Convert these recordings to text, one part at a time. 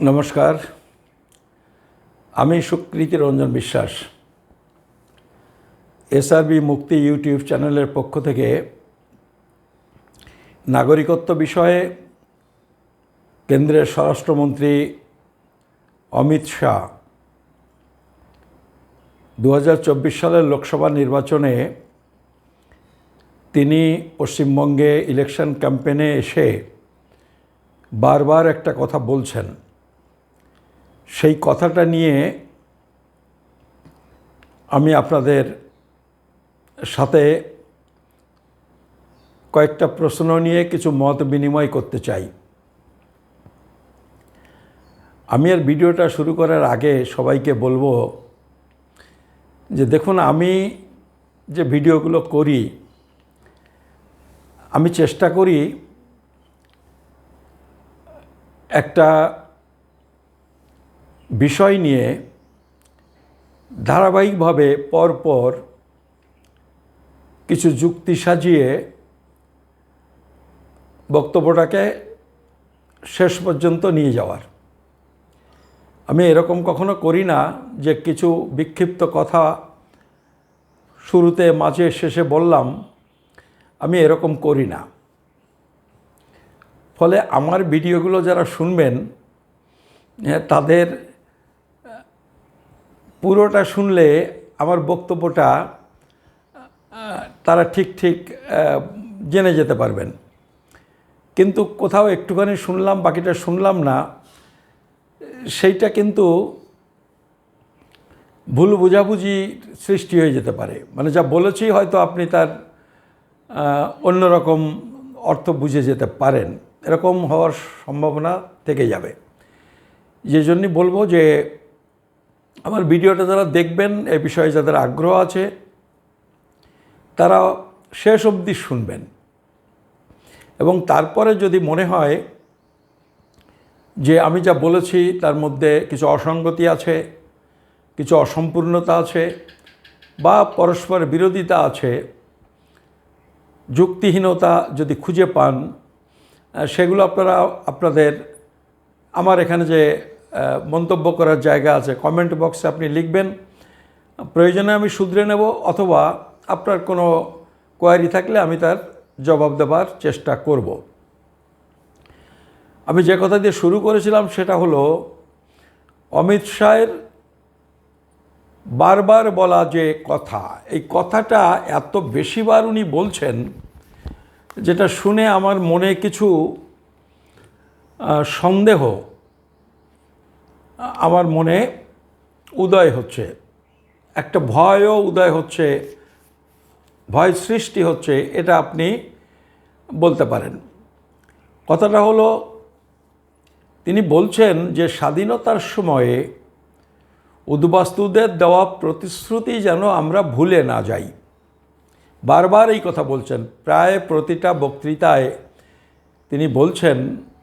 নমস্কার, আমি সুকৃতি রঞ্জন বিশ্বাস এসআরবি মুক্তি ইউটিউব চ্যানেলের পক্ষ থেকে নাগরিকত্ব বিষয়ে কেন্দ্রের স্বরাষ্ট্রমন্ত্রী অমিত শাহ 2024 সালের লোকসভা নির্বাচনে তিনি পশ্চিমবঙ্গে ইলেকশন ক্যাম্পেইনে এসে বারবার একটা কথা বলছেন। সেই কথাটা নিয়ে আমি আপনাদের সাথে কয়েকটা প্রশ্ন নিয়ে কিছু মত বিনিময় করতে চাই। আমি আর ভিডিওটা শুরু করার আগে সবাইকে বলবো যে দেখুন, আমি যে ভিডিওগুলো করি আমি চেষ্টা করি একটা বিষয় নিয়ে ধারাবাহিকভাবে পরপর কিছু যুক্তি সাজিয়ে বক্তব্যটাকে শেষ পর্যন্ত নিয়ে যাওয়ার। আমি এরকম কখনো করি না যে কিছু বিক্ষিপ্ত কথা শুরুতে মাঝে শেষে বললাম, আমি এরকম করি না। ফলে আমার ভিডিওগুলো যারা শুনবেন তাদের পুরোটা শুনলে আমার বক্তব্যটা তারা ঠিক জেনে যেতে পারবেন। কিন্তু কোথাও একটুখানি শুনলাম, বাকিটা শুনলাম না, সেইটা কিন্তু ভুল বোঝাবুঝি সৃষ্টি হয়ে যেতে পারে। মানে যা বলেছি হয়তো আপনি তার অন্যরকম অর্থ বুঝে যেতে পারেন, এরকম হওয়ার সম্ভাবনা থেকে যাবে। যে জন্যই বলবো যে আমার ভিডিওটা যারা দেখবেন, এ বিষয়ে যাদের আগ্রহ আছে তারা শেষ অবধি শুনবেন, এবং তারপরে যদি মনে হয় যে আমি যা বলেছি তার মধ্যে কিছু অসঙ্গতি আছে, কিছু অসম্পূর্ণতা আছে, বা পরস্পর বিরোধিতা আছে, যুক্তিহীনতা যদি খুঁজে পান, সেগুলো আপনারা আপনাদের আমার এখানে যে মন্তব্য করার জায়গা আছে কমেন্ট বক্সে আপনি লিখবেন। প্রয়োজনে আমি শুধরে নেব, অথবা আপনার কোনো কোয়ারি থাকলে আমি তার জবাব দেওয়ার চেষ্টা করব। আমি যে কথা দিয়ে শুরু করেছিলাম সেটা হলো অমিত শাহের বারবার বলা যে কথা, এই কথাটা এত বেশিবার উনি বলছেন যেটা শুনে আমার মনে কিছু সন্দেহ আমার মনে উদয় হচ্ছে, একটা ভয়ও উদয় হচ্ছে, ভয় সৃষ্টি হচ্ছে, এটা আপনি বলতে পারেন। কথাটা হলো তিনি বলছেন যে স্বাধীনতার সময়ে উদ্বাস্তুদের দেওয়া প্রতিশ্রুতি যেন আমরা ভুলে না যাই। বারবার এই কথা বলছেন, প্রায় প্রতিটা বক্তৃতায় তিনি বলছেন।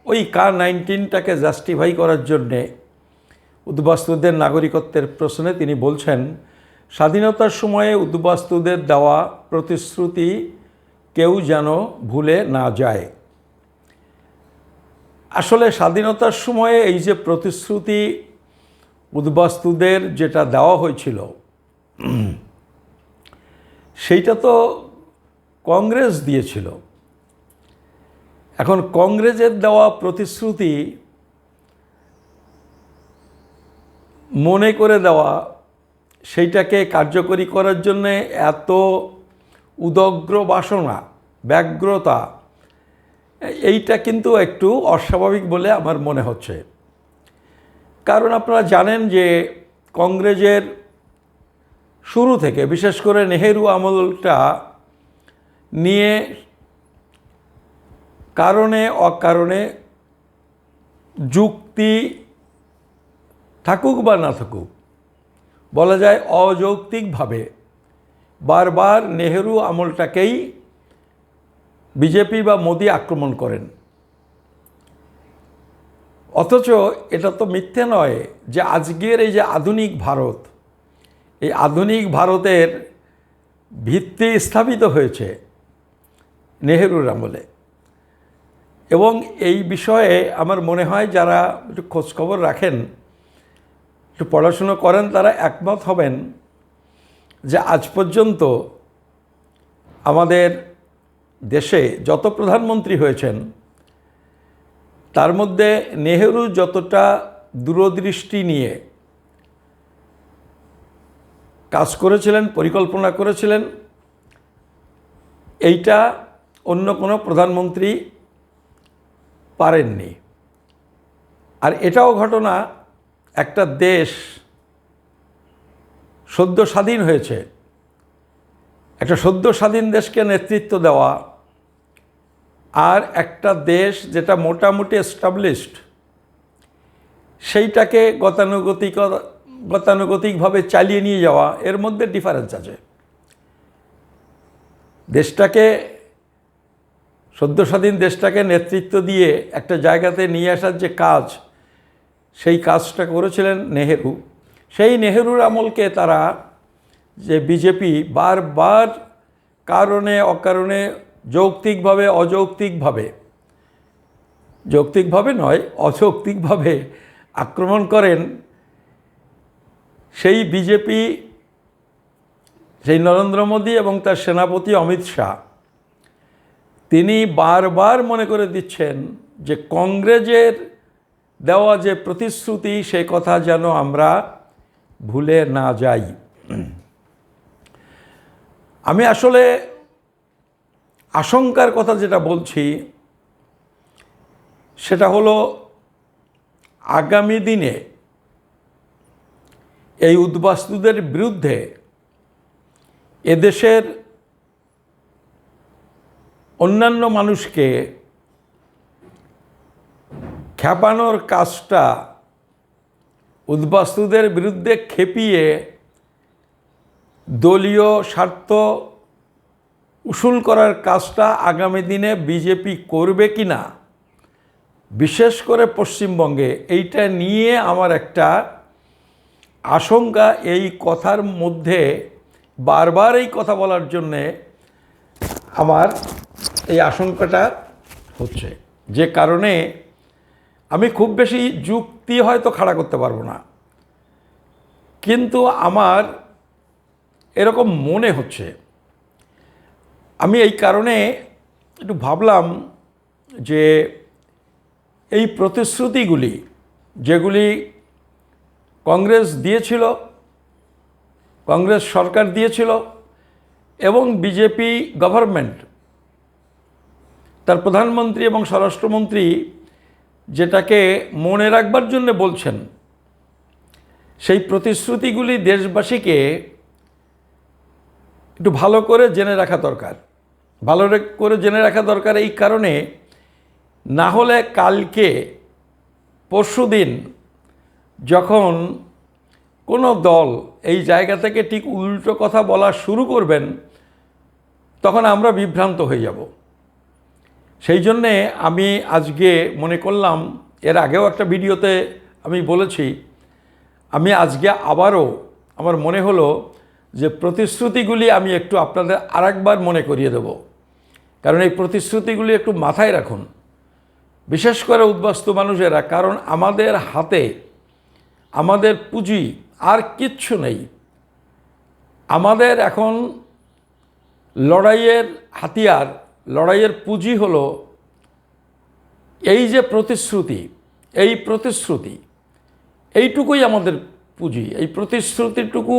ওই Car-19টাকে জাস্টিফাই করার জন্যে উদ্বাস্তুদের নাগরিকত্বের প্রশ্নে তিনি বলছেন স্বাধীনতার সময়ে উদ্বাস্তুদের দেওয়া প্রতিশ্রুতি কেউ যেন ভুলে না যায়। আসলে স্বাধীনতার সময়ে এই যে প্রতিশ্রুতি উদ্বাস্তুদের যেটা দেওয়া হয়েছিল সেইটা তো কংগ্রেস দিয়েছিল। এখন কংগ্রেসের দেওয়া প্রতিশ্রুতি মনে করে দেওয়া, সেইটাকে কার্যকরী করার জন্যে এত উদগ্র বাসনা, ব্যগ্রতা, এইটা কিন্তু একটু অস্বাভাবিক বলে আমার মনে হচ্ছে। কারণ আপনারা জানেন যে কংগ্রেসের শুরু থেকে, বিশেষ করে নেহেরু আমলটা নিয়ে কারণে অকারণে যুক্তি থাকুক বা না থাকুক, বলা যায় অযৌক্তিকভাবে বারবার নেহেরু আমলটাকেই বিজেপি বা মোদি আক্রমণ করেন। অথচ এটা তো মিথ্যে নয় যে আজকের এই যে আধুনিক ভারত, এই আধুনিক ভারতের ভিত্তি স্থাপিত হয়েছে নেহেরুর আমলে। এবং এই বিষয়ে আমার মনে হয় যারা একটু খোঁজখবর রাখেন, একটু পড়াশুনো করেন, তারা একমত হবেন যে আজ পর্যন্ত আমাদের দেশে যত প্রধানমন্ত্রী হয়েছেন তার মধ্যে নেহেরু যতটা দূরদৃষ্টি নিয়ে কাজ করেছিলেন, পরিকল্পনা করেছিলেন, এইটা অন্য কোনো প্রধানমন্ত্রী পারেননি। আর এটাও ঘটনা, একটা দেশ সদ্য স্বাধীন হয়েছে, একটা সদ্য স্বাধীন দেশকে নেতৃত্ব দেওয়া আর একটা দেশ যেটা মোটামুটি এস্টাবলিশড সেইটাকে গতানুগতিকভাবে চালিয়ে নিয়ে যাওয়া, এর মধ্যে ডিফারেন্স আছে। দেশটাকে সদ্য স্বাধীন দেশটাকে নেতৃত্ব দিয়ে একটা জায়গাতে নিয়ে আসার যে কাজ, সেই কাজটা করেছিলেন নেহেরু। সেই নেহেরুর আমলকে তারা যে বিজেপি বারবার কারণে অকারণে যৌক্তিকভাবে যৌক্তিকভাবে নয় অযৌক্তিকভাবে আক্রমণ করেন, সেই বিজেপি, সেই নরেন্দ্র মোদী এবং তার সেনাপতি অমিত শাহ, তিনি বারবার মনে করে দিচ্ছেন যে কংগ্রেসের দেওয়া যে প্রতিশ্রুতি সে কথা যেন আমরা ভুলে না যাই। আমি আসলে আশঙ্কার কথা যেটা বলছি সেটা হলো আগামী দিনে এই উদ্বাস্তুদের বিরুদ্ধে এদেশের অন্যান্য মানুষকে খেপানোর কাজটা, উদ্বাস্তুদের বিরুদ্ধে খেপিয়ে দলীয় স্বার্থ উসুল করার কাজটা আগামী দিনে বিজেপি করবে কি না, বিশেষ করে পশ্চিমবঙ্গে, এইটা নিয়ে আমার একটা আশঙ্কা। এই কথার মধ্যে বারবার এই কথা বলার জন্যে আমার এই আশঙ্কাটা হচ্ছে, যে কারণে আমি খুব বেশি যুক্তি হয়তো খাড়া করতে পারবো না, কিন্তু আমার এরকম মনে হচ্ছে। আমি এই কারণে একটু ভাবলাম যে এই প্রতিশ্রুতিগুলি যেগুলি কংগ্রেস দিয়েছিল, কংগ্রেস সরকার দিয়েছিল এবং বিজেপি গভর্নমেন্ট, তার প্রধানমন্ত্রী এবং স্বরাষ্ট্রমন্ত্রী যেটাকে মনে রাখবার জন্য বলছেন, সেই প্রতিশ্রুতিগুলি দেশবাসীকে একটু ভালো করে জেনে রাখা দরকার। ভালো করে জেনে রাখা দরকার এই কারণে, না হলে কালকে পরশুদিন যখন কোনো দল এই জায়গা থেকে ঠিক উল্টো কথা বলা শুরু করবেন, তখন আমরা বিভ্রান্ত হয়ে যাব। সেই জন্যে আমি আজকে মনে করলাম, এর আগেও একটা ভিডিওতে আমি বলেছি, আমি আজকে আবারও আমার মনে হলো যে প্রতিশ্রুতিগুলি আমি একটু আপনাদের আরেকবার মনে করিয়ে দেব। কারণ এই প্রতিশ্রুতিগুলি একটু মাথায় রাখুন, বিশেষ করে উদ্বাস্তু মানুষেরা। কারণ আমাদের হাতে আমাদের পুঁজি আর কিচ্ছু নেই। আমাদের এখন লড়াইয়ের হাতিয়ার, লড়াইয়ের পুঁজি হলো এই যে প্রতিশ্রুতি, এই প্রতিশ্রুতি, এইটুকুই আমাদের পুঁজি। এই প্রতিশ্রুতিটুকু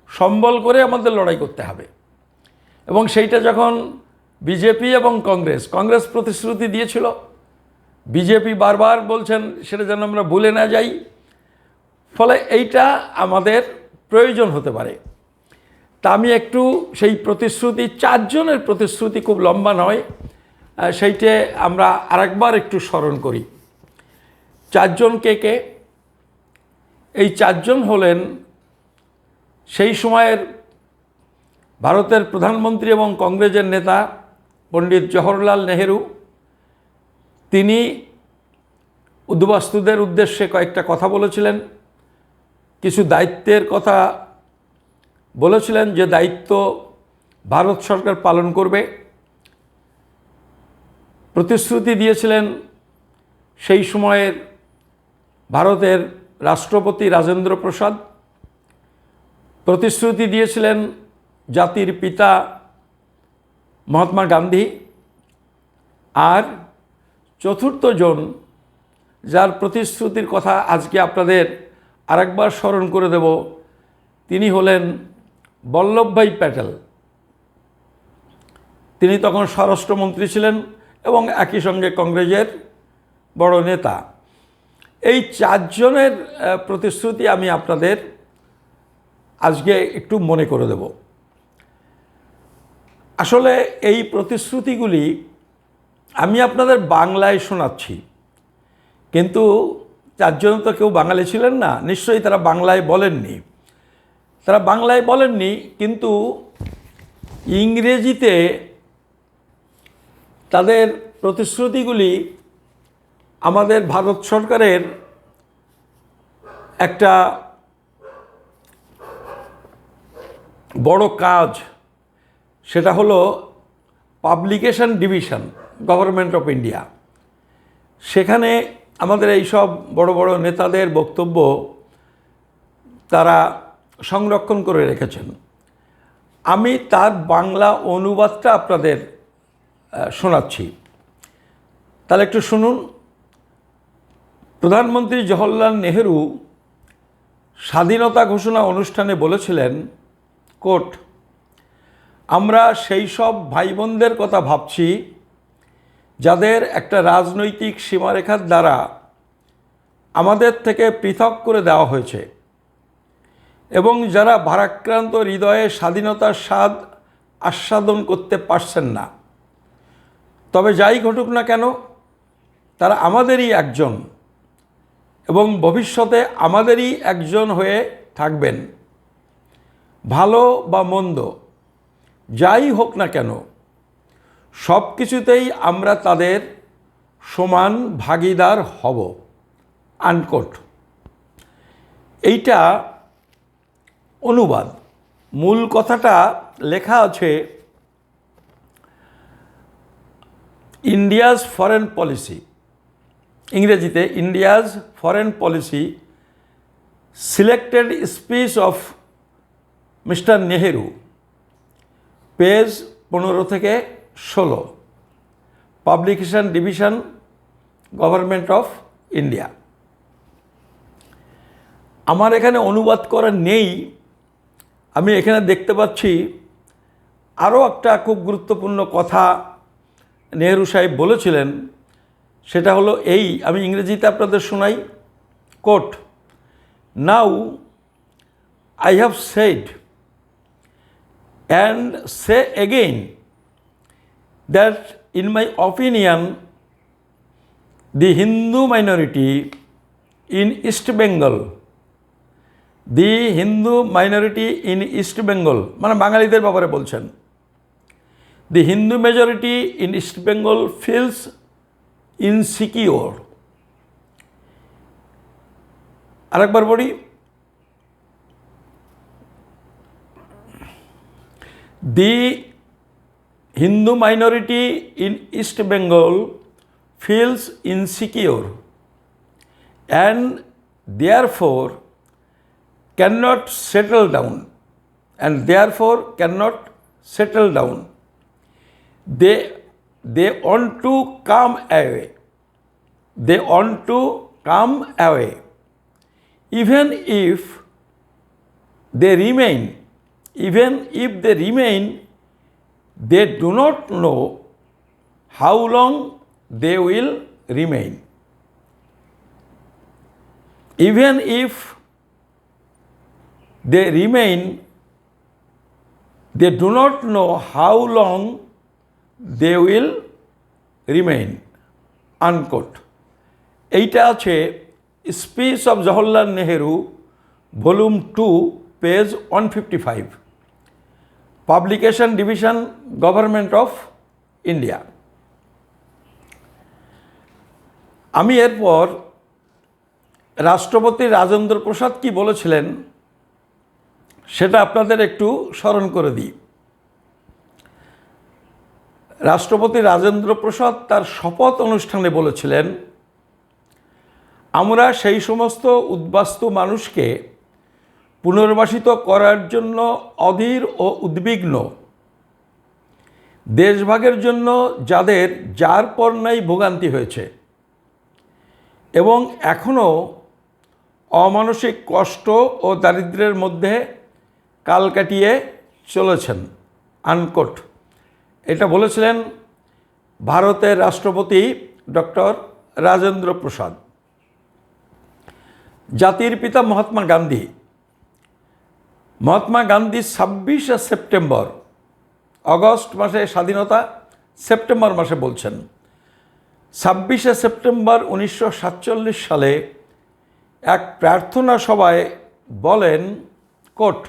সম্বল করে আমাদের লড়াই করতে হবে। এবং সেইটা যখন বিজেপি এবং কংগ্রেস প্রতিশ্রুতি দিয়েছিল, বিজেপি বারবার বলছেন সেটা যেন আমরা ভুলে না যাই, ফলে এইটা আমাদের প্রয়োজন হতে পারে। তা আমি একটু সেই প্রতিশ্রুতি, 4 জনের প্রতিশ্রুতি, খুব লম্বা নয়, সেইটে আমরা আরেকবার একটু স্মরণ করি। 4 জন কে? এই 4 জন হলেন সেই সময়ের ভারতের প্রধানমন্ত্রী এবং কংগ্রেসের নেতা পণ্ডিত জওহরলাল নেহেরু। তিনি উদ্বাস্তুদের উদ্দেশ্যে কয়েকটা কথা বলেছিলেন, কিছু দায়িত্বের কথা বলেছিলেন, যে দায়িত্ব ভারত সরকার পালন করবে। প্রতিশ্রুতি দিয়েছিলেন সেই সময়ের ভারতের রাষ্ট্রপতি রাজেন্দ্র প্রসাদ, প্রতিশ্রুতি দিয়েছিলেন জাতির পিতা মহাত্মা গান্ধী, আর চতুর্থ জন যার প্রতিশ্রুতির কথা আজকে আপনাদের আরেকবার স্মরণ করে দেব, তিনি হলেন বল্লভভাই প্যাটেল। তিনি তখন স্বরাষ্ট্রমন্ত্রী ছিলেন এবং একই সঙ্গে কংগ্রেসের বড় নেতা। এই চারজনের প্রতিশ্রুতি আমি আপনাদের আজকে একটু মনে করে দেব। আসলে এই প্রতিশ্রুতিগুলি আমি আপনাদের বাংলায় শোনাচ্ছি, কিন্তু চারজন তো কেউ বাঙালি ছিলেন না, নিশ্চয়ই তারা বাংলায় বলেননি। কিন্তু ইংরেজিতে তাদের প্রতিশ্রুতিগুলি আমাদের ভারত সরকারের একটা বড় কাজ, সেটা হলো publication division, government of India. সেখানে আমাদের এই সব বড় বড় নেতাদের বক্তব্য তারা সংরক্ষণ করে রেখেছেন। আমি তার বাংলা অনুবাদটা আপনাদের শোনাচ্ছি, তাহলে একটু শুনুন। প্রধানমন্ত্রী জওহরলাল নেহেরু স্বাধীনতা ঘোষণা অনুষ্ঠানে বলেছিলেন, কোট, আমরা সেই সব ভাই বোনদের কথা ভাবছি যাদের একটা রাজনৈতিক সীমারেখার দ্বারা আমাদের থেকে পৃথক করে দেওয়া হয়েছে এবং যারা ভারাক্রান্ত হৃদয়ে স্বাধীনতার স্বাদ আস্বাদন করতে পারছেন না। তবে যাই ঘটুক না কেন, তারা আমাদেরই একজন এবং ভবিষ্যতে আমাদেরই একজন হয়ে থাকবেন। ভালো বা মন্দ যাই হোক না কেন, সব কিছুতেই আমরা তাদের সমান ভাগিদার হব, আনকোট। এইটা অনুবাদ। মূল কথাটা লেখা আছে, ইন্ডিয়াজ ফরেন পলিসি, ইংরেজিতে India's foreign policy, selected speech of mister Nehru, page 15 থেকে 16, publication division, government of India. আমার এখানে অনুবাদ করা নেই, আমি এখানে দেখতে পাচ্ছি আরও একটা খুব গুরুত্বপূর্ণ কথা নেহেরু সাহেব বলেছিলেন, সেটা হলো এই, আমি ইংরেজিতে আপনাদের শোনাই, quote, now I have said and say again that in my opinion the Hindu minority in East Bengal, মানে বাঙালিদের ব্যাপারে বলছেন, the Hindu majority in East Bengal feels insecure। আরেকবার বলি, the Hindu minority in East Bengal feels insecure and therefore cannot settle down, they want to come away, even if they remain, they do not know how long they will remain. Even if they remain, they do not know how long they will remain, unquote। এইটা আছে speech of Jawaharlal Nehru, volume 2, page 155, publication division, government of India. আমি এরপর রাষ্ট্রপতি রাজেন্দ্র প্রসাদ কি বলেছিলেন সেটা আপনাদের একটু স্মরণ করে দিই। রাষ্ট্রপতি রাজেন্দ্র প্রসাদ তার শপথ অনুষ্ঠানে বলেছিলেন, আমরা সেই সমস্ত উদ্বাস্তু মানুষকে পুনর্বাসিত করার জন্য অধীর ও উদ্বিগ্ন। দেশভাগের জন্য যাদের যার পর নাই ভোগান্তি হয়েছে এবং এখনও অমানসিক কষ্ট ও দারিদ্র্যের মধ্যে কাল কাটিয়ে চলেছেন, আনকোট। এটা বলেছিলেন ভারতের রাষ্ট্রপতি ডক্টর রাজেন্দ্র প্রসাদ। জাতির পিতা মহাত্মা গান্ধী 26শে সেপ্টেম্বর, আগস্ট মাসে স্বাধীনতা, সেপ্টেম্বর মাসে বলছেন, 26শে সেপ্টেম্বর 1947 সালে এক প্রার্থনা সভায় বলেন, কোট,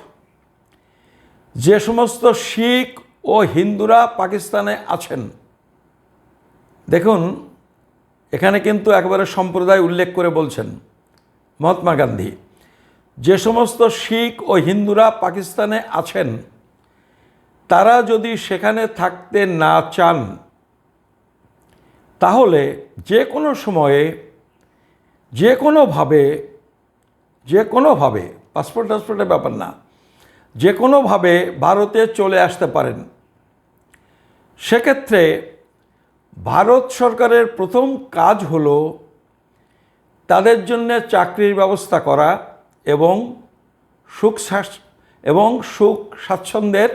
যে সমস্ত শিখ ও হিন্দুরা পাকিস্তানে আছেন, দেখুন এখানে কিন্তু একেবারে সম্প্রদায় উল্লেখ করে বলছেন মহাত্মা গান্ধী, যে সমস্ত শিখ ও হিন্দুরা পাকিস্তানে আছেন তারা যদি সেখানে থাকতে না চান তাহলে যে কোনো সময়ে যে কোনোভাবে পাসপোর্টের ব্যাপার না, যে কোনোভাবে ভারতে চলে আসতে পারেন। সেক্ষেত্রে ভারত সরকারের প্রথম কাজ হলো তাদের জন্য চাকরির ব্যবস্থা করা এবং সুখ স্বাচ্ছন্দ্যের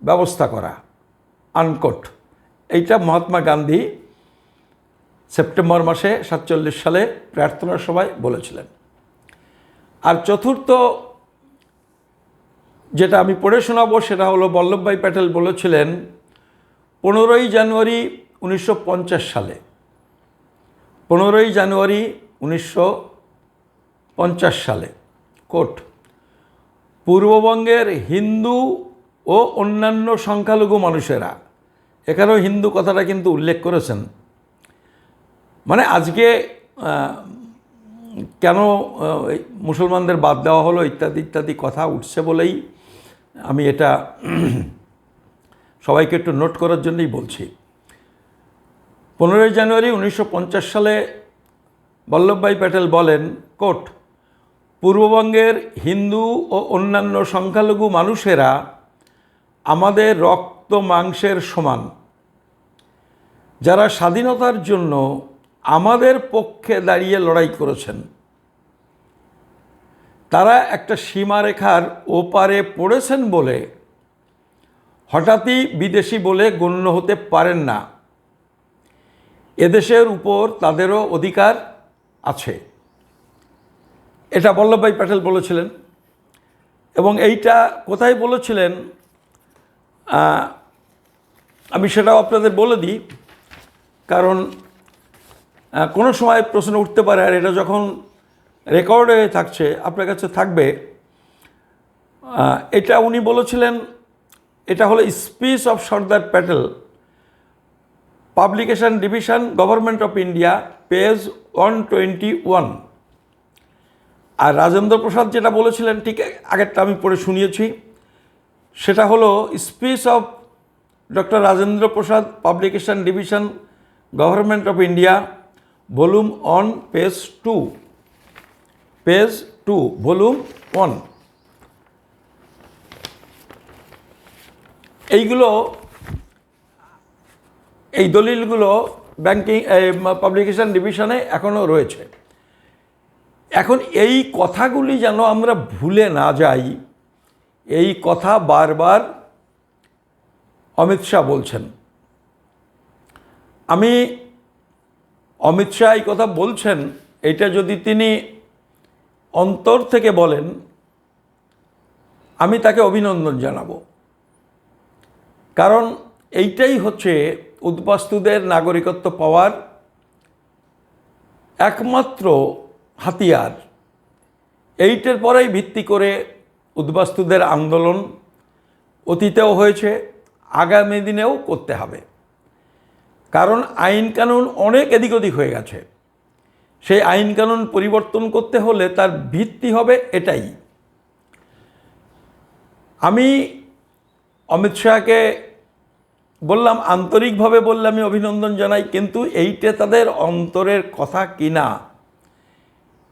ব্যবস্থা করা, আনকোট। এইটা মহাত্মা গান্ধী সেপ্টেম্বর মাসে 47 সালে প্রার্থনা সভায় বলেছিলেন। আর চতুর্থ যেটা আমি পড়ে শোনাবো সেটা হলো বল্লভভাই প্যাটেল বলেছিলেন 15ই জানুয়ারি 1950 সালে, 15ই জানুয়ারি 1950 সালে, কোট, পূর্ববঙ্গের হিন্দু ও অন্যান্য সংখ্যালঘু মানুষেরা, এখানেও হিন্দু কথাটা কিন্তু উল্লেখ করেছেন। মানে আজকে কেন মুসলমানদের বাদ দেওয়া হলো ইত্যাদি ইত্যাদি কথা উঠছে বলেই আমি এটা সবাইকে একটু নোট করার জন্যই বলছি। 15ই জানুয়ারি 1950 সালে বল্লভভাই প্যাটেল বলেন, কোট, পূর্ববঙ্গের হিন্দু ও অন্যান্য সংখ্যালঘু মানুষেরা আমাদের রক্ত মাংসের সমান, যারা স্বাধীনতার জন্য আমাদের পক্ষে দাঁড়িয়ে লড়াই করেছেন। তারা একটা সীমারেখার ওপারে পড়েছেন বলে হঠাৎই বিদেশি বলে গণ্য হতে পারেন না। এদেশের উপর তাদেরও অধিকার আছে। এটা বল্লভভাই প্যাটেল বলেছিলেন। এবং এইটা কোথায় বলেছিলেন আমি সেটাও আপনাদের বলে দিই, কারণ কোনো সময় প্রশ্ন উঠতে পারে, আর এটা যখন রেকর্ড হয়ে থাকছে আপনার কাছে থাকবে। এটা উনি বলেছিলেন, এটা হলো speech of Sardar Patel, publication division, government of India, page 121। আর রাজেন্দ্র প্রসাদ যেটা বলেছিলেন ঠিক আগেরটা আমি পড়ে শুনিয়েছি, সেটা হলো speech of doctor Rajendra Prasad, publication division, government of India, volume 1, page 2, volume 1। এইগুলো, এই দলিলগুলো ব্যাংকিং পাবলিকেশন ডিভিশনে এখনও রয়েছে। এখন এই কথাগুলি যেন আমরা ভুলে না যাই, এই কথা বারবার অমিত শাহ বলছেন। অমিত শাহ এই কথা বলছেন, এটা যদি তিনি অন্তর থেকে বলেন আমি তাকে অভিনন্দন জানাবো। কারণ এইটাই হচ্ছে উদ্বাস্তুদের নাগরিকত্ব পাওয়ার একমাত্র হাতিয়ার। এইটার পরেই ভিত্তি করে উদ্বাস্তুদের আন্দোলন অতীতেও হয়েছে, আগামী দিনেও করতে হবে। কারণ আইন কানুন অনেক এদিক ওদিক হয়ে গেছে, সেই আইন কানুন পরিবর্তন করতে হলে তার ভিত্তি হবে এটাই। আমি অমিত শাহকে বললাম আন্তরিকভাবে বললে আমি অভিনন্দন জানাই, কিন্তু এইটা তাদের অন্তরের কথা কিনা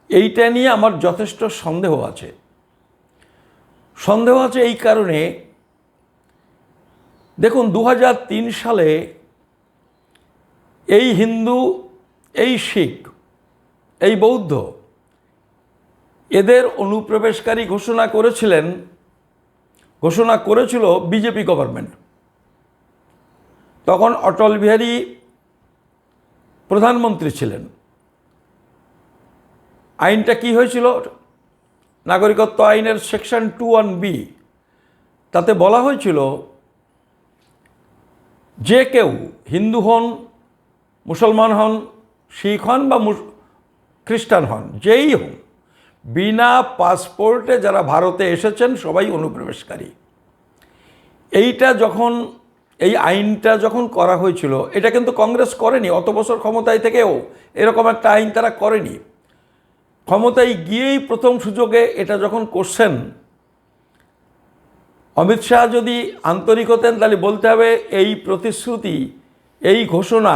এইটা নিয়ে আমার যথেষ্ট সন্দেহ আছে। সন্দেহ আছে এই কারণে, দেখুন 2003 সালে এই হিন্দু, এই শিখ, এই বৌদ্ধ এদের অনুপ্রবেশকারী ঘোষণা করেছিল বিজেপি গভর্নমেন্ট। তখন অটল বিহারী প্রধানমন্ত্রী ছিলেন। আইনটা কি হয়েছিল? নাগরিকত্ব আইনের সেকশন 21B, তাতে বলা হয়েছিল যে কেউ হিন্দু হন, মুসলমান হন, শিখ হন বা খ্রিস্টান হন, যেই হন, বিনা পাসপোর্টে যারা ভারতে এসেছেন সবাই অনুপ্রবেশকারী। এই আইনটা যখন করা হয়েছিল, এটা কিন্তু কংগ্রেস করেনি। অত বছর ক্ষমতায় থেকেও এরকম একটা আইন তারা করেনি। ক্ষমতায় গিয়েই প্রথম সুযোগে এটা যখন করছেন, অমিত শাহ যদি আন্তরিক হতেন তাহলে বলতে হবে এই প্রতিশ্রুতি, এই ঘোষণা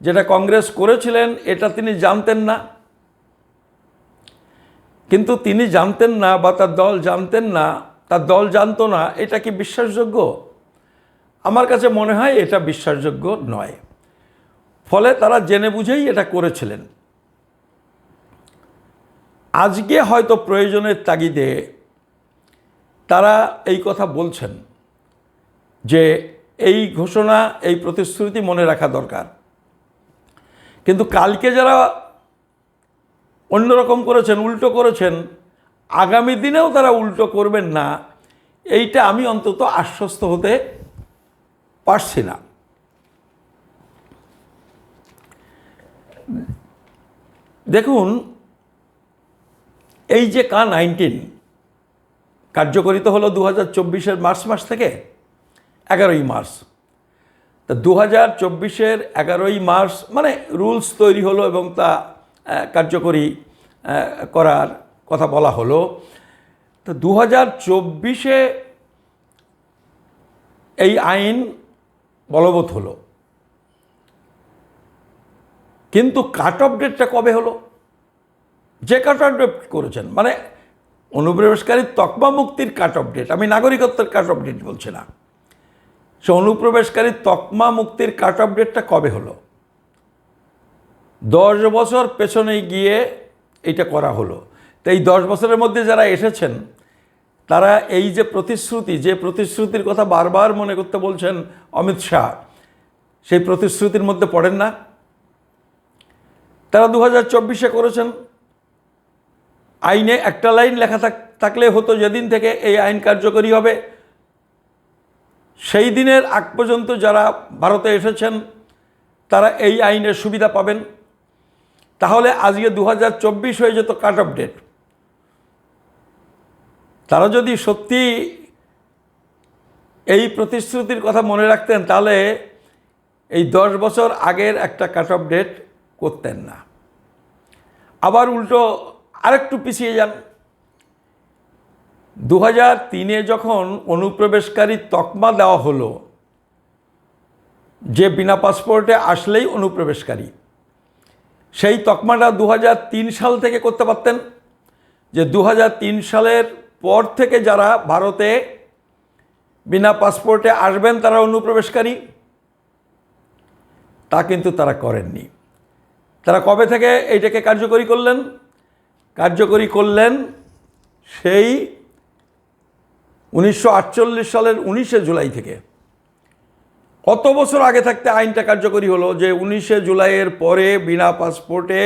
যেটা কংগ্রেস করেছিলেন এটা তিনি জানতেন না। কিন্তু তিনি জানতেন না বা তার দল জানতেন না, তার দল জানতো না, এটা কি বিশ্বাসযোগ্য? আমার কাছে মনে হয় এটা বিশ্বাসযোগ্য নয়। ফলে তারা জেনে বুঝেই এটা করেছিলেন। আজকে হয়তো প্রয়োজনের তাগিদে তারা এই কথা বলছেন যে এই ঘোষণা, এই প্রতিশ্রুতি মনে রাখা দরকার। কিন্তু কালকে যারা অন্যরকম করেছেন, উল্টো করেছেন, আগামী দিনেও তারা উল্টো করবেন না, এইটা আমি অন্তত আশ্বস্ত হতে পারছি না। দেখুন, এই যে K-19 কার্যকরিত হলো 2024-এর মার্চ মাস থেকে 11ই মার্চ। তা 2024-এর 11ই মার্চ মানে রুলস তৈরি হলো এবং তা কার্যকরী করার কথা বলা হলো। তো 2024-এ এই আইন বলবৎ হলো, কিন্তু কাট অফ ডেটটা কবে হলো? যে কাট অফ ডেট করেছেন মানে অনুপ্রবেশকারীর তকমা মুক্তির কাট অফ ডেট, আমি নাগরিকত্বের কাট অফ ডেট বলছি না। সে অনুপ্রবেশকারীর তকমা মুক্তির কাট অফ ডেটটা কবে হলো? 10 বছর পেছনে গিয়ে এইটা করা হলো। তো এই 10 বছরের মধ্যে যারা এসেছেন তারা এই যে প্রতিশ্রুতির কথা বারবার মনে করতে বলছেন অমিত শাহ, সেই প্রতিশ্রুতির মধ্যে পড়েন না? তারা 2024-এ করেছেন। আইনে একটা লাইন লেখা থাকলে হতো যেদিন থেকে এই আইন কার্যকরী হবে সেই দিনের আগ পর্যন্ত যারা ভারতে এসেছেন তারা এই আইনের সুবিধা পাবেন। তাহলে আজকে 2024 হয়ে যেত কাট অফ ডেট। তারা যদি সত্যি এই প্রতিশ্রুতির কথা মনে রাখতেন তাহলে এই 10 বছর আগের একটা কাট অফ ডেট করতেন না। আবার উল্টো আরেকটু পিছিয়ে যান। 2003-এ যখন অনুপ্রবেশকারী তকমা দেওয়া হলো, যে বিনা পাসপোর্টে আসলেই অনুপ্রবেশকারী, সেই তকমাটা 2003 সাল থেকে করতে পারতেন, যে 2003 সালের পর থেকে যারা ভারতে বিনা পাসপোর্টে আসবেন তারা অনুপ্রবেশকারী। তা কিন্তু তারা করেননি। তারা কবে থেকে এইটাকে কার্যকরী করলেন? কার্যকরী করলেন সেই 1948 সালের 19শে জুলাই থেকে। কত বছর আগে থাকতে আইনটা কার্যকরী হলো যে 19শে জুলাইয়ের পরে বিনা পাসপোর্টে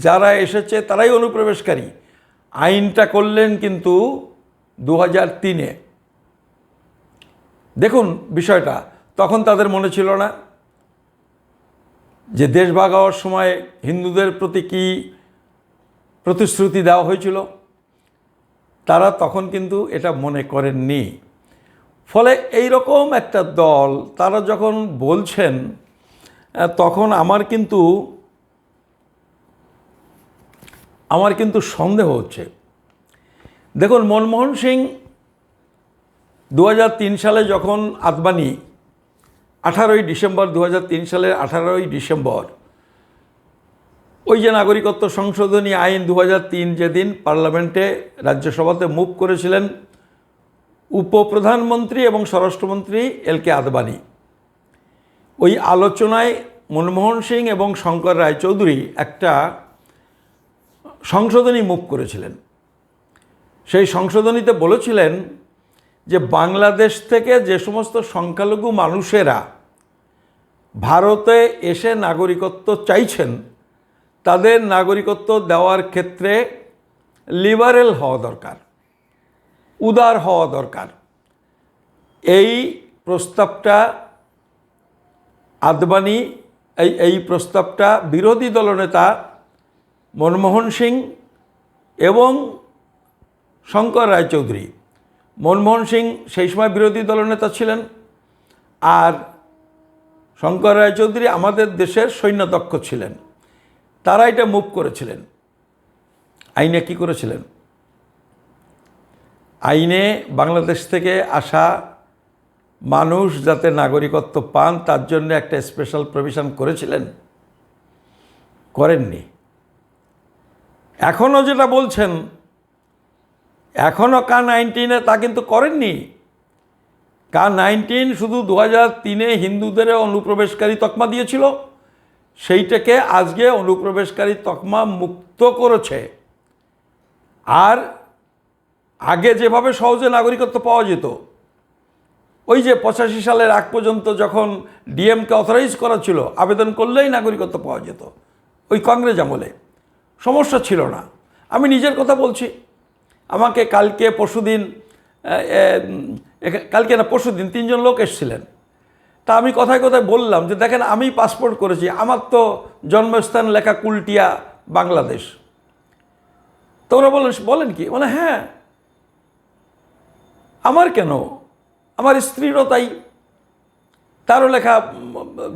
যারা এসেছে তারাই অনুপ্রবেশকারী। আইনটা করলেন কিন্তু 2003-এ। দেখুন বিষয়টা, তখন তাদের মনে ছিল না যে দেশভাগ হওয়ার সময় হিন্দুদের প্রতি কী প্রতিশ্রুতি দেওয়া হয়েছিল? তারা তখন কিন্তু এটা মনে করেননি। ফলে এই রকম একটা দল তারা যখন বলছেন তখন আমার কিন্তু সন্দেহ হচ্ছে। দেখুন, মনমোহন সিং 2003 সালে যখন আদবানি 18 ডিসেম্বর 2003 সালের 18 ডিসেম্বর ওই যে নাগরিকত্ব সংশোধনী আইন 2003 যেদিন পার্লামেন্টে রাজ্যসভাতে মুভ করেছিলেন উপপ্রধানমন্ত্রী এবং স্বরাষ্ট্রমন্ত্রী এল.কে. আদবানি, ওই আলোচনায় মনমোহন সিং এবং শঙ্কর রায়চৌধুরী একটা সংশোধনী মুভ করেছিলেন। সেই সংশোধনীতে বলেছিলেন যে বাংলাদেশ থেকে যে সমস্ত সংখ্যালঘু মানুষেরা ভারতে এসে নাগরিকত্ব চাইছেন তাদের নাগরিকত্ব দেওয়ার ক্ষেত্রে লিবারেল হওয়া দরকার, উদার হওয়া দরকার। এই প্রস্তাবটা আদবানি এই প্রস্তাবটা বিরোধী দলনেতা মনমোহন সিং এবং শঙ্কর রায়চৌধুরী, মনমোহন সিং সেই সময় বিরোধী দলনেতা ছিলেন আর শঙ্কর রায়চৌধুরী আমাদের দেশের সৈন্যদক্ষ ছিলেন, তারা এটা মুভ করেছিলেন। আইনে কি করেছিলেন? আইনে বাংলাদেশ থেকে আসা মানুষ যাতে নাগরিকত্ব পান তার জন্য একটা স্পেশাল প্রভিশন করেছিলেন? করেননি। এখনও যেটা বলছেন, এখনও K-19 তা কিন্তু করেননি। K-19 শুধু 2003 হিন্দুদের অনুপ্রবেশকারী তকমা দিয়েছিল, সেইটাকে আজকে অনুপ্রবেশকারী তকমা মুক্ত করেছে। আর আগে যেভাবে সহজে নাগরিকত্ব পাওয়া যেত, ওই যে 85 সালের আগ পর্যন্ত যখন ডিএমকে অথরাইজ করা ছিল, আবেদন করলেই নাগরিকত্ব পাওয়া যেত, ওই কংগ্রেস আমলে সমস্যা ছিল না। আমি নিজের কথা বলছি, আমাকে পরশুদিন 3জন লোক এসেছিলেন। তা আমি কথায় কথায় বললাম যে দেখেন আমি পাসপোর্ট করেছি, আমার তো জন্মস্থান লেখা কুলটিয়া, বাংলাদেশ। তো ওরা বলেন কি, মানে হ্যাঁ আমার কেন, আমার স্ত্রীরও তাই, তারও লেখা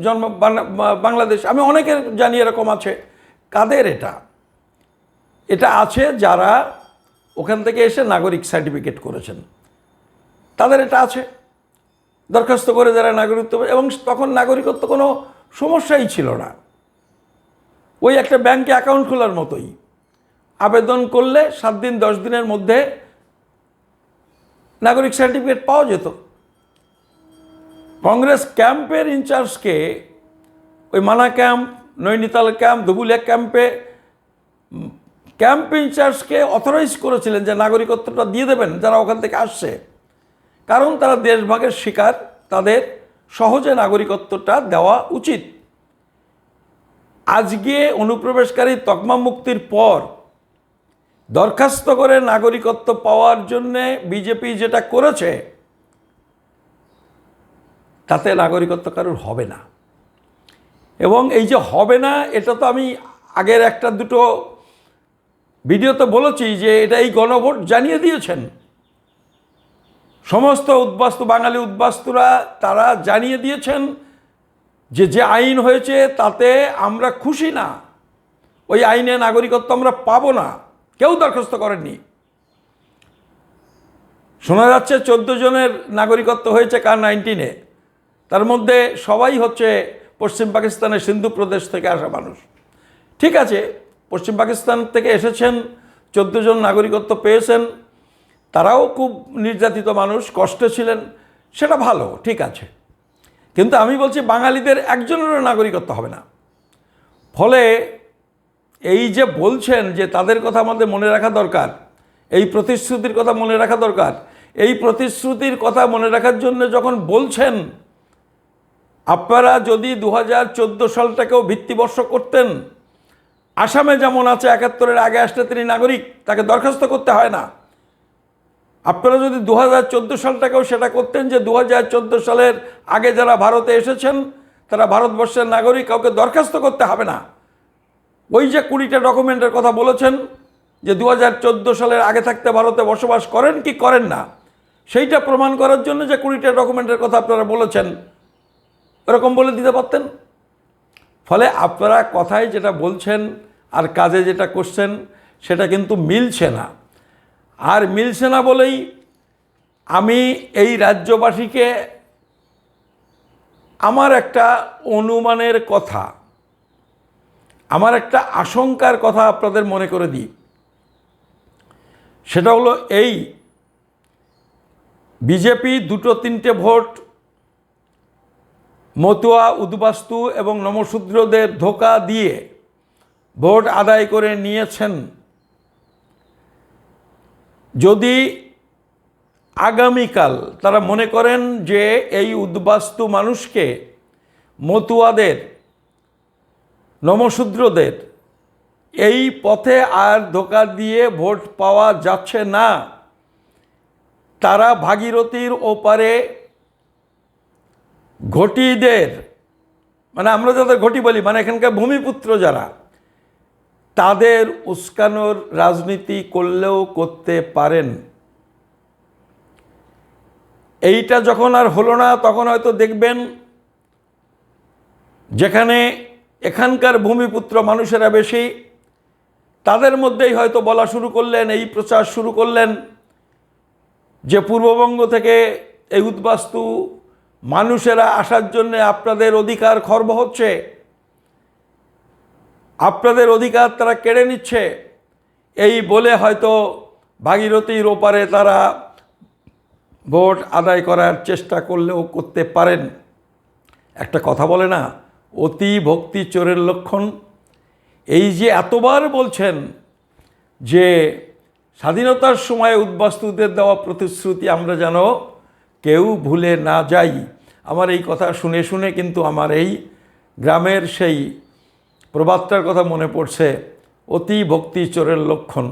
জন্ম বাংলাদেশ। আমি অনেকের জানি এরকম আছে। কাদের এটা? এটা আছে যারা ওখান থেকে এসে নাগরিক সার্টিফিকেট করেছেন, তাদের এটা আছে, দরখাস্ত করে যারা নাগরিকত্ব, এবং তখন নাগরিকত্ব কোনো সমস্যাই ছিল না। ওই একটা ব্যাংকে অ্যাকাউন্ট খোলার মতোই, আবেদন করলে 7 দিন 10 দিনের মধ্যে নাগরিক সার্টিফিকেট পাওয়া যেত। কংগ্রেস ক্যাম্পের ইনচার্জকে ওই মানা ক্যাম্প, নৈনিতাল ক্যাম্প, ধুবুলিয়া ক্যাম্পে ক্যাম্প ইনচার্জকে অথরাইজ করেছিলেন যে নাগরিকত্বটা দিয়ে দেবেন যারা ওখান থেকে আসছে, কারণ তারা দেশভাগের শিকার, তাদের সহজে নাগরিকত্বটা দেওয়া উচিত। আজকে অনুপ্রবেশকারী তকমা মুক্তির পর দরখাস্ত করে নাগরিকত্ব পাওয়ার জন্যে বিজেপি যেটা করেছে, তাতে নাগরিকত্ব কারোর হবে না। এবং এই যে হবে না, এটা তো আমি আগের 1-2 ভিডিওতে বলেছি যে এটা এই গণভোট জানিয়ে দিয়েছেন সমস্ত উদ্বাস্তু, বাঙালি উদ্বাস্তুরা, তারা জানিয়ে দিয়েছেন যে যে আইন হয়েছে তাতে আমরা খুশি না, ওই আইনে নাগরিকত্ব আমরা পাবো না। কেউ দরখাস্ত করেননি। শোনা যাচ্ছে 14 জনের নাগরিকত্ব হয়েছে K-19, তার মধ্যে সবাই হচ্ছে পশ্চিম পাকিস্তানের সিন্ধু প্রদেশ থেকে আসা মানুষ। ঠিক আছে, পশ্চিম পাকিস্তান থেকে এসেছেন, 14 জন নাগরিকত্ব পেয়েছেন, তারাও খুব নির্যাতিত মানুষ, কষ্টে ছিলেন, সেটা ভালো, ঠিক আছে। কিন্তু আমি বলছি বাঙালিদের একজনেরও নাগরিকত্ব হবে না। ফলে এই যে বলছেন যে তাদের কথা আমাদের মনে রাখা দরকার, এই প্রতিশ্রুতির কথা মনে রাখা দরকার, এই প্রতিশ্রুতির কথা মনে রাখার জন্য যখন বলছেন, আপনারা যদি 2014 সালটাকেও ভিত্তিবর্ষ করতেন, আসামে যেমন আছে 71-এর আগে আসলে তিনি নাগরিক, তাকে দরখাস্ত করতে হয় না। আপনারা যদি 2014 সালটাকেও সেটা করতেন যে 2014 সালের আগে যারা ভারতে এসেছেন তারা ভারতবর্ষের নাগরিক, কাউকে দরখাস্ত করতে হবে না। ওই যে 20টা ডকুমেন্টের কথা বলেছেন যে 2014 সালের আগে থাকতে ভারতে বসবাস করেন কি করেন না, সেইটা প্রমাণ করার জন্য যে 20টা ডকুমেন্টের কথা আপনারা বলেছেন, এরকম বলে দিতে পারতেন। ফলে আপনারা কথায় যেটা বলছেন আর কাজে যেটা করছেন সেটা কিন্তু মিলছে না। আর মিলছে না বলেই আমি এই রাজ্যবাসীকে আমার একটা অনুমানের কথা, আমার একটা আশঙ্কার কথা আপনাদের মনে করে দিই। সেটা হলো এই, বিজেপি 2-3টে ভোট মতুয়া, উদ্বাস্তু এবং নমশূদ্রদের ধোঁকা দিয়ে ভোট আদায় করে নিয়েছেন। যদি আগামীকাল তারা মনে করেন যে এই উদ্বাস্তু মানুষকে, মতুয়াদের, নমশূদ্রদের এই পথে আর ধোঁকা দিয়ে ভোট পাওয়া যাচ্ছে না, তারা ভাগীরথীর ওপারে ঘটিদের, মানে আমরা যাদের ঘটি বলি, মানে এখানকার ভূমিপুত্র যারা, তাদের উস্কানোর রাজনীতি করলেও করতে পারেন। এইটা যখন আর হলো না, তখন হয়তো দেখবেন যেখানে এখানকার ভূমিপুত্র মানুষেরা বেশি, তাদের মধ্যেই হয়তো বলা শুরু করলেন, এই প্রচার শুরু করলেন যে পূর্ববঙ্গ থেকে এই উদ্বাস্তু মানুষেরা আসার জন্যে আপনাদের অধিকার খর্ব হচ্ছে, আপনাদের অধিকার তারা কেড়ে নিচ্ছে, এই বলে হয়তো ভাগীরথীর ওপারে তারা ভোট আদায় করার চেষ্টা করলেও করতে পারেন। একটা কথা বলে না, অতি ভক্তি চোরের লক্ষণ। এই যে এতবার বলছেন যে স্বাধীনতার সময় উদ্বাস্তুদের দেওয়া প্রতিশ্রুতি আমরা যেন কেউ ভুলে না যাই, আমার এই কথা শুনে শুনে কিন্তু আমার এই গ্রামের সেই প্রবাদটার কথা মনে পড়ছে, অতি ভক্তি চোরের লক্ষণ।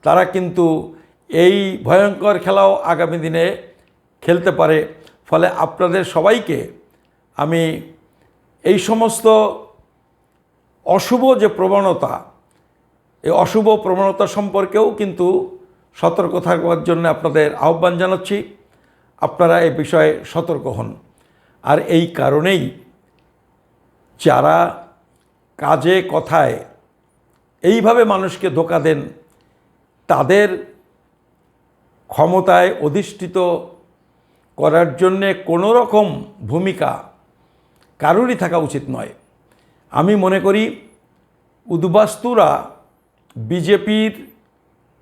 তারা কিন্তু এই ভয়ঙ্কর খেলাও আগামী দিনে খেলতে পারে। ফলে আপনাদের সবাইকে আমি এই সমস্ত অশুভ যে প্রবণতা, এই অশুভ প্রবণতা সম্পর্কেও কিন্তু সতর্ক থাকবার জন্য আপনাদের আহ্বান জানাচ্ছি। আপনারা এই বিষয়ে সতর্ক হন। আর এই কারণেই যারা কাজে কথায় এইভাবে মানুষকে ধোঁকা দেন, তাদের ক্ষমতায় অধিষ্ঠিত করার জন্যে কোনো রকম ভূমিকা কারোরই থাকা উচিত নয়। আমি মনে করি উদ্বাস্তুরা বিজেপির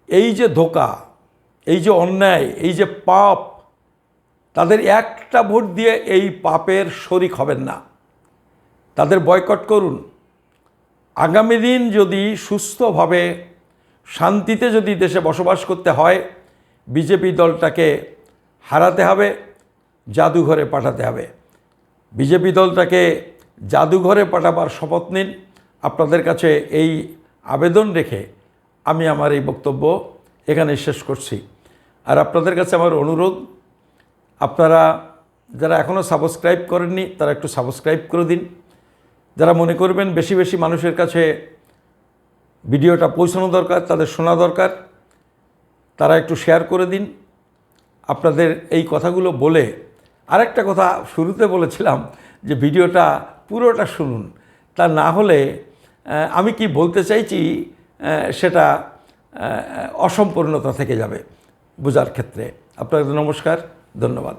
এই যে ধোঁকা, এই যে অন্যায়, এই যে পাপ, তাদের একটা ভোট দিয়ে এই পাপের শরিক হবেন না, তাদের বয়কট করুন। আগামী দিন যদি সুস্থভাবে শান্তিতে যদি দেশে বসবাস করতে হয়, বিজেপি দলটাকে হারাতে হবে, জাদুঘরে পাঠাতে হবে। বিজেপি দলটাকে জাদুঘরে পাঠাবার শপথ নিন। আপনাদের কাছে এই আবেদন রেখে আমি আমার এই বক্তব্য এখানে শেষ করছি। আর আপনাদের কাছে আমার অনুরোধ, আপনারা যারা এখনও সাবস্ক্রাইব করেননি তারা একটু সাবস্ক্রাইব করে দিন। যারা মনে করবেন বেশি বেশি মানুষের কাছে ভিডিওটা পৌঁছানো দরকার, তাদের শোনা দরকার, তারা একটু শেয়ার করে দিন। আপনাদের এই কথাগুলো বলে আরেকটা কথা শুরুতে বলেছিলাম যে ভিডিওটা পুরোটা শুনুন, তা না হলে আমি কি বলতে চাইছি সেটা অসম্পূর্ণতা থেকে যাবে বোঝার ক্ষেত্রে। আপনাদের নমস্কার, ধন্যবাদ।